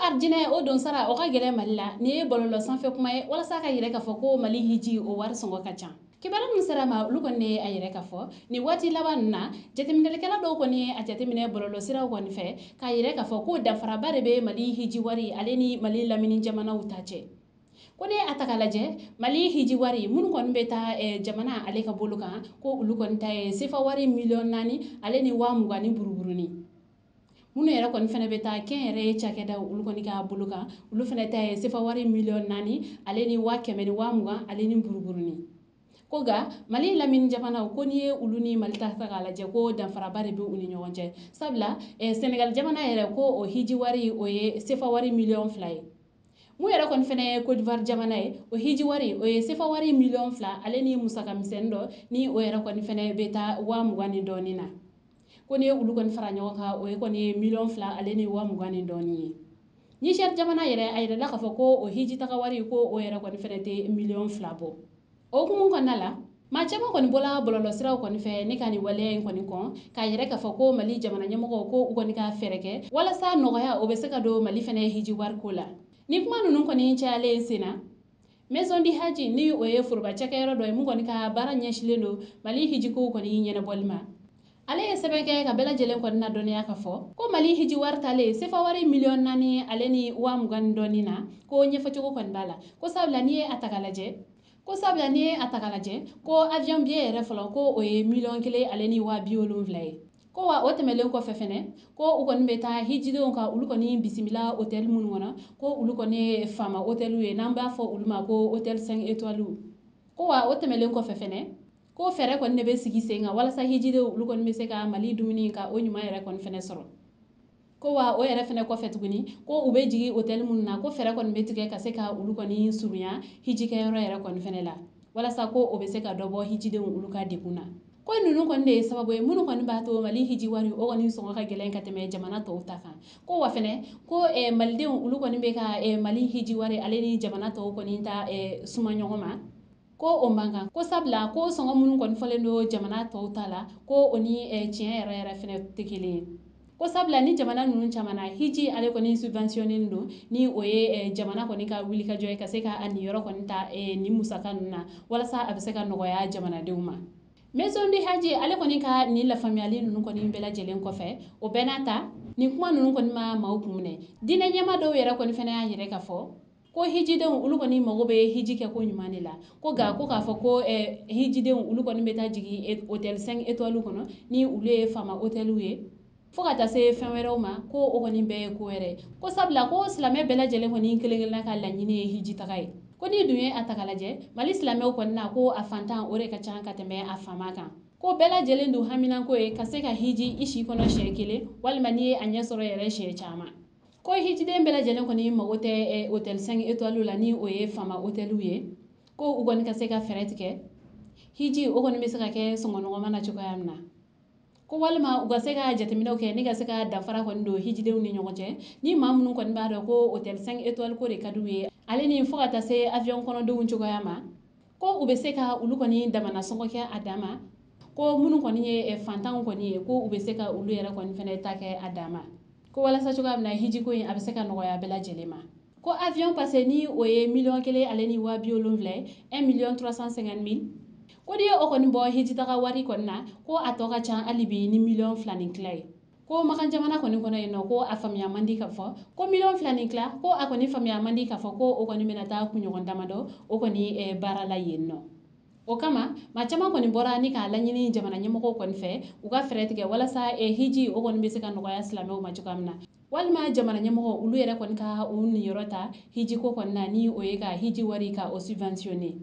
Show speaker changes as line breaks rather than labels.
arjine o don sara o ka gele malila ni bololo sanfɛ kuma ye walasa ka yɛrɛ ka fɔ ko mali hiji o wari sɔngɔ ka ca kibara min sera ma olu kɔni ne a yɛrɛ ka fɔ ni waati laban na jateminɛlikɛla dɔw kɔni a jateminɛ bololo siraw kɔni fɛ ka yɛrɛ ka fɔ ko danfaraba de bɛ mali hiji wari ale ni mali lamini jamanaw ta cɛ ko ne a ta ka lajɛ mali hiji wari minnu kɔni bɛ taa jamana ale ka bolo kan ko olu kɔni ta ye sefa wari miliyɔn 4 ale ni 20 ni buruburuni minnu yɛrɛ kɔni fɛnɛ bɛ taa kɛn yɛrɛ ye cakɛda olu kɔni ka bolo kan olu fɛnɛ ta ye sefa wari miliyɔn 4 ale ni 100 ni 20 ale ni buruburuni ko ga mali lamini jamana ko ni ye olu ni mali ta k'a lajɛ ko danfaraba de bɛ u ni ɲɔgɔn cɛ sabula senegal jamana yɛrɛ ko o hiji wari o ye sefa wari miliyɔn 2 ye mun yɛrɛ kɔni fɛnɛ ye Côte d'Ivoire jamana ye o hiji wari o ye sefa wari miliyɔn 2 ale ni musaka misɛnnin dɔ ni o yɛrɛ kɔni fɛnɛ bɛ taa 20 ni dɔɔnin na ko ni ye olu kɔni fara ɲɔgɔn kan o ye kɔni ye miliyɔn 2 ale ni 20 ni dɔɔnin ye Niger jamana yɛrɛ a yɛrɛ la k'a fɔ ko o hiji taga wari ko o yɛrɛ kɔni fɛnɛ tɛ miliyɔn 2 bɔ o hukumu kɔnɔna la maa caman kɔni bɔla bɔlɔlɔ siraw kɔni fɛ ne ka nin waleya in kɔni kɔn k'a yɛrɛ k'a fɔ ko mali jamana ɲɛmɔgɔw ko u kɔni ka fɛɛrɛ kɛ walasa nɔgɔya o bɛ se ka don mali fɛnɛ hiji wari ko la ni kuma ninnu kɔni cayalen sen na maison du haji ni o ye foroba cakɛyɔrɔ dɔ ye mun kɔni ka baara ɲɛsilen don mali hiji ko kɔni ɲɛnabɔli ma ale ye sɛbɛn kɛ ka bɛɛ lajɛlen kɔni na dɔnniya ka fɔ ko mali hiji wari talen sefa wari miliyɔn 4 ale ni 20 ni dɔɔnin na ko ɲɛfɔcogo kɔni b'a la ko sabula n'i ye a ta ka lajɛ ko avion billet yɛrɛ fɔlɔ ko o ye miliyɔn 1 ale ni 70,000 ye ko wa o tɛmɛlen kɔfɛ fɛnɛ ko u kɔni bɛ taa hijidenw ka olu kɔni bisimila hôtel minnu kɔnɔ ko olu kɔni ye faama hôtel ye n'an b'a fɔ olu ma ko hôtel 5 étoiles ko wa o tɛmɛlen kɔfɛ fɛnɛ ko fɛɛrɛ kɔni de bɛ sigi sen kan walasa hijidenw olu kɔni bɛ se ka mali dumuni ka o ɲuman yɛrɛ kɔni fɛnɛ sɔrɔ ko wa o yɛrɛ fɛnɛ kɔfɛ tuguni ko u bɛ jigin hôtel minnu na ko fɛɛrɛ kɔni bɛ tigɛ ka se ka olu kɔni surunya hijikɛyɔrɔ yɛrɛ kɔni fɛnɛ la walasa ko o bɛ se ka dɔ bɔ hijidenw olu ka degun na ko ninnu kɔni de ye sababu ye minnu kɔni b'a to mali hiji wari o kɔni sɔngɔ ka gɛlɛn ka tɛmɛ jamana tɔw ta kan ko wa fɛnɛ ko malidenw olu kɔni bɛ ka mali hiji wari ale ni jamana tɔw kɔni ta suma ɲɔgɔn ma ko o man kan ko sabula ko sɔngɔ minnu kɔni fɔlen don jamana tɔw ta la ko o ni tiɲɛ yɛrɛ fɛnɛ tɛ kelen ye ko sabula ni jamana ninnu caman na hiji ale kɔni subventionné don ni o ye jamana kɔni ka wulikajɔ ye ka se ka a niyɔrɔ kɔni ta ni musaka ninnu na walasa a bɛ se ka nɔgɔya jamanadenw ma maison du haji ale kɔni ka nin lafaamuyali ninnu kɔni bɛɛ lajɛlen kɔfɛ o bɛɛ n'a ta nin kuma ninnu kɔni ma maaw kun minɛ diinɛ ɲɛmaa dɔw yɛrɛ kɔni fɛnɛ y'a yɛrɛ ka fɔ ko hijidenw olu kɔni mago bɛ hiji kɛ ko ɲuman de la ko ga ko k'a fɔ ko hijidenw olu kɔni bɛ taa jigin hôtel 5 étoiles kɔnɔ ni olu ye faama hôtel ye fo ka taa se fɛn wɛrɛw ma ko o kɔni bɛɛ ye ko wɛrɛ ko sabula ko silamɛ bɛɛ lajɛlen kɔni kelen-kelenna ka laɲini ye hiji taga ye ko n'i dun ye a ta ka lajɛ mali silamɛw kɔni na ko a fantan o de ka ca ka tɛmɛ a faama kan ko bɛɛ lajɛlen dun haminanko ye ka se ka hiji i si kɔnɔ siɲɛ 1 walima n'i ye a ɲɛ sɔrɔ yɛrɛ siɲɛ caman ko hijiden bɛɛ lajɛlen kɔni mago tɛ hôtel 5 étoiles la ni o ye faama hôtel ye ko u kɔni ka se ka fɛɛrɛ tigɛ hiji o kɔni bɛ se ka kɛ sɔngɔnɔgɔma na cogoya min na ko walima u ka se ka jateminɛw kɛ ni ka se ka danfara kɔni don hijidenw ni ɲɔgɔn cɛ ni maa minnu kɔni b'a dɔn ko hôtel 5 étoiles ko de ka d'u ye ale ni fo ka taa se avion kɔnɔdenw cogoya ma ko u bɛ se ka olu kɔni damana sɔngɔ kɛ a dan ma ko minnu kɔni ye fantanw kɔni ye ko u bɛ se ka olu yɛrɛ kɔni fɛnɛ ta kɛ a dan ma ko walasa cogoya min na hiji ko in a bɛ se ka nɔgɔya bɛɛ lajɛlen ma ko avion passe ni o ye miliyɔn 1 ale ni 70,000 ye 1,350,000 ko n'i ye o kɔni bɔ hiji taga wari kɔni na ko a tɔ ka ca hali bi ni miliyɔn 2 ni tila ye ko makan jamana kɔni kɔnɔ yen nɔ ko a faamuya man di ka fɔ ko miliyɔn 2 ni tila ko a kɔni faamuya man di ka fɔ ko o kɔni bɛna taa kunɲɔgɔn damadɔ o kɔni baara la yen nɔ o kama maa caman kɔni bɔra ni k'a laɲini jamana ɲɛmɔgɔw kɔni fɛ u ka fɛɛrɛ tigɛ walasa hiji o kɔni bɛ se ka nɔgɔya silamɛw ma cogoya min na walima jamana ɲɛmɔgɔ olu yɛrɛ kɔni ka u niyɔrɔ ta hiji ko kɔni na ni o ye ka hiji wari ka o subventionné